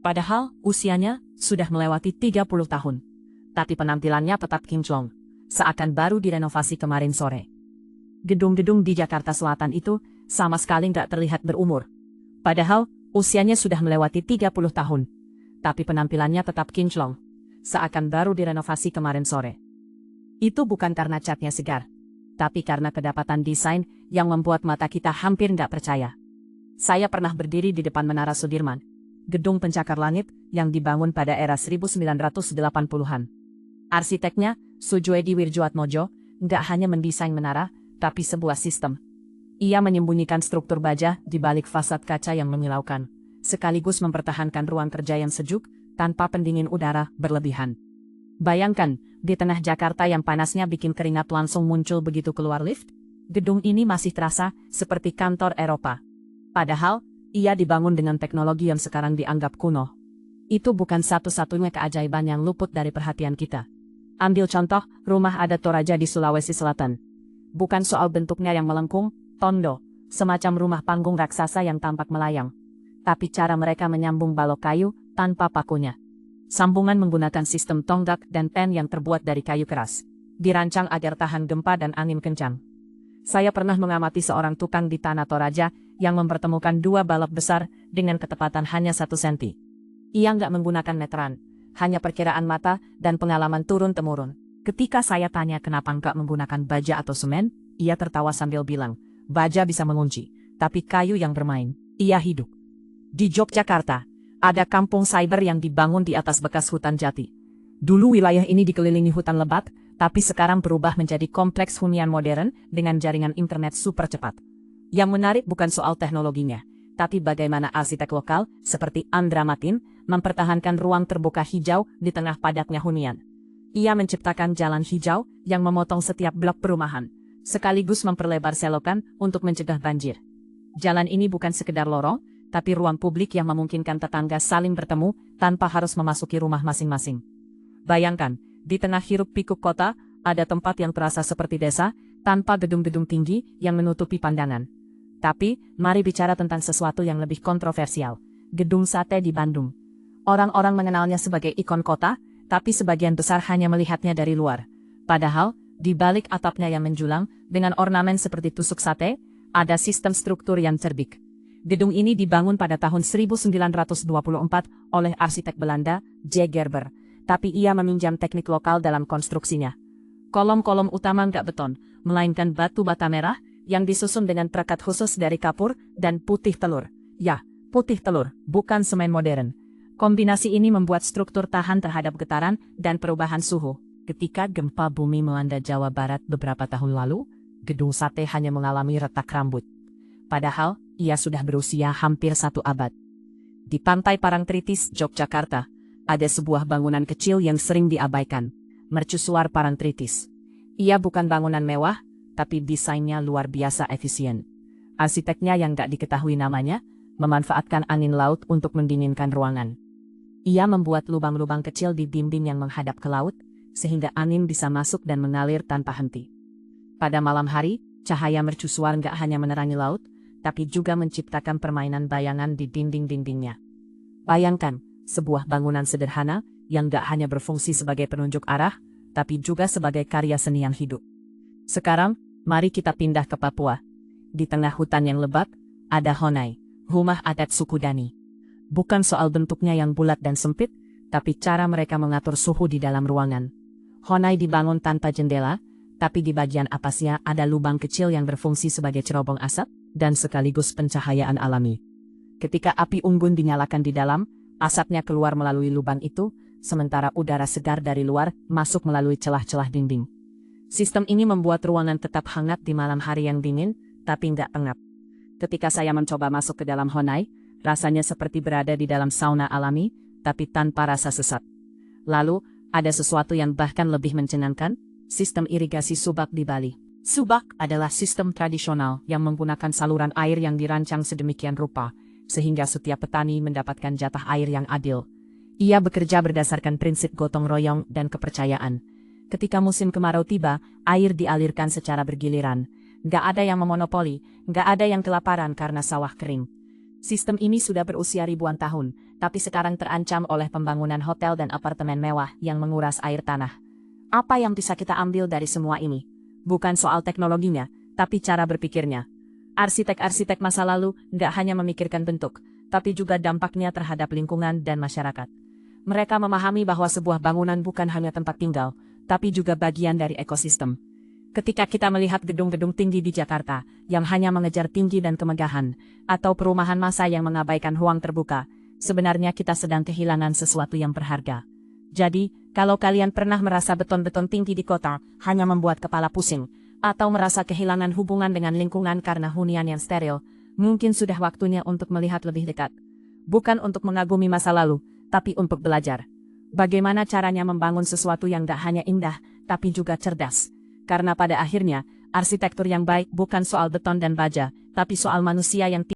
Padahal usianya sudah melewati 30 tahun. Tapi penampilannya tetap kinclong, seakan baru direnovasi kemarin sore. Gedung-gedung di Jakarta Selatan itu sama sekali nggak terlihat berumur. Padahal usianya sudah melewati 30 tahun. Tapi penampilannya tetap kinclong, seakan baru direnovasi kemarin sore. Itu bukan karena catnya segar, tapi karena kedapatan desain yang membuat mata kita hampir nggak percaya. Saya pernah berdiri di depan Menara Sudirman, gedung pencakar langit yang dibangun pada era 1980-an. Arsiteknya, Sujoedi Wirjoatmojo, nggak hanya mendesain menara, tapi sebuah sistem. Ia menyembunyikan struktur baja di balik fasad kaca yang memilaukan, sekaligus mempertahankan ruang kerja yang sejuk tanpa pendingin udara berlebihan. Bayangkan, di tengah Jakarta yang panasnya bikin keringat langsung muncul begitu keluar lift, gedung ini masih terasa seperti kantor Eropa. Padahal, ia dibangun dengan teknologi yang sekarang dianggap kuno. Itu bukan satu-satunya keajaiban yang luput dari perhatian kita. Ambil contoh, rumah adat Toraja di Sulawesi Selatan. Bukan soal bentuknya yang melengkung, tondo, semacam rumah panggung raksasa yang tampak melayang. Tapi cara mereka menyambung balok kayu tanpa pakunya. Sambungan menggunakan sistem tonggak dan ten yang terbuat dari kayu keras. Dirancang agar tahan gempa dan angin kencang. Saya pernah mengamati seorang tukang di Tanah Toraja yang mempertemukan dua balok besar dengan ketepatan hanya 1 senti. Ia nggak menggunakan meteran, hanya perkiraan mata dan pengalaman turun-temurun. Ketika saya tanya kenapa nggak menggunakan baja atau semen, ia tertawa sambil bilang, baja bisa mengunci, tapi kayu yang bermain, ia hidup. Di Yogyakarta, ada kampung cyber yang dibangun di atas bekas hutan jati. Dulu wilayah ini dikelilingi hutan lebat, tapi sekarang berubah menjadi kompleks hunian modern dengan jaringan internet super cepat. Yang menarik bukan soal teknologinya, tapi bagaimana arsitek lokal seperti Andra Matin mempertahankan ruang terbuka hijau di tengah padatnya hunian. Ia menciptakan jalan hijau yang memotong setiap blok perumahan, sekaligus memperlebar selokan untuk mencegah banjir. Jalan ini bukan sekedar lorong, tapi ruang publik yang memungkinkan tetangga saling bertemu tanpa harus memasuki rumah masing-masing. Bayangkan, di tengah hiruk-pikuk kota, ada tempat yang terasa seperti desa, tanpa gedung-gedung tinggi yang menutupi pandangan. Tapi, mari bicara tentang sesuatu yang lebih kontroversial, Gedung Sate di Bandung. Orang-orang mengenalnya sebagai ikon kota, tapi sebagian besar hanya melihatnya dari luar. Padahal, di balik atapnya yang menjulang, dengan ornamen seperti tusuk sate, ada sistem struktur yang cerdik. Gedung ini dibangun pada tahun 1924 oleh arsitek Belanda, J. Gerber, tapi ia meminjam teknik lokal dalam konstruksinya. Kolom-kolom utama nggak beton, melainkan batu bata merah yang disusun dengan perekat khusus dari kapur dan putih telur. Ya, putih telur, bukan semen modern. Kombinasi ini membuat struktur tahan terhadap getaran dan perubahan suhu. Ketika gempa bumi melanda Jawa Barat beberapa tahun lalu, Gedung Sate hanya mengalami retak rambut. Padahal, ia sudah berusia hampir 1 abad. Di Pantai Parangtritis, Yogyakarta, ada sebuah bangunan kecil yang sering diabaikan, Mercusuar Parangtritis. Ia bukan bangunan mewah, tapi desainnya luar biasa efisien. Arsiteknya yang gak diketahui namanya, memanfaatkan angin laut untuk mendinginkan ruangan. Ia membuat lubang-lubang kecil di dinding yang menghadap ke laut, sehingga angin bisa masuk dan mengalir tanpa henti. Pada malam hari, cahaya mercusuar nggak hanya menerangi laut, tapi juga menciptakan permainan bayangan di dinding-dindingnya. Bayangkan, sebuah bangunan sederhana yang nggak hanya berfungsi sebagai penunjuk arah, tapi juga sebagai karya seni yang hidup. Sekarang, mari kita pindah ke Papua. Di tengah hutan yang lebat, ada Honai, rumah adat suku Dani. Bukan soal bentuknya yang bulat dan sempit, tapi cara mereka mengatur suhu di dalam ruangan. Honai dibangun tanpa jendela, tapi di bagian atasnya ada lubang kecil yang berfungsi sebagai cerobong asap dan sekaligus pencahayaan alami. Ketika api unggun dinyalakan di dalam, asapnya keluar melalui lubang itu, sementara udara segar dari luar masuk melalui celah-celah dinding. Sistem ini membuat ruangan tetap hangat di malam hari yang dingin, tapi nggak pengap. Ketika saya mencoba masuk ke dalam Honai, rasanya seperti berada di dalam sauna alami, tapi tanpa rasa sesat. Lalu, ada sesuatu yang bahkan lebih menyenangkan, sistem irigasi subak di Bali. Subak adalah sistem tradisional yang menggunakan saluran air yang dirancang sedemikian rupa, sehingga setiap petani mendapatkan jatah air yang adil. Ia bekerja berdasarkan prinsip gotong royong dan kepercayaan. Ketika musim kemarau tiba, air dialirkan secara bergiliran. Nggak ada yang memonopoli, nggak ada yang kelaparan karena sawah kering. Sistem ini sudah berusia ribuan tahun, tapi sekarang terancam oleh pembangunan hotel dan apartemen mewah yang menguras air tanah. Apa yang bisa kita ambil dari semua ini? Bukan soal teknologinya, tapi cara berpikirnya. Arsitek-arsitek masa lalu nggak hanya memikirkan bentuk, tapi juga dampaknya terhadap lingkungan dan masyarakat. Mereka memahami bahwa sebuah bangunan bukan hanya tempat tinggal, tapi juga bagian dari ekosistem. Ketika kita melihat gedung-gedung tinggi di Jakarta, yang hanya mengejar tinggi dan kemegahan, atau perumahan massa yang mengabaikan ruang terbuka, sebenarnya kita sedang kehilangan sesuatu yang berharga. Jadi, kalau kalian pernah merasa beton-beton tinggi di kota hanya membuat kepala pusing, atau merasa kehilangan hubungan dengan lingkungan karena hunian yang steril, mungkin sudah waktunya untuk melihat lebih dekat. Bukan untuk mengagumi masa lalu, tapi untuk belajar. Bagaimana caranya membangun sesuatu yang tak hanya indah, tapi juga cerdas. Karena pada akhirnya, arsitektur yang baik bukan soal beton dan baja, tapi soal manusia yang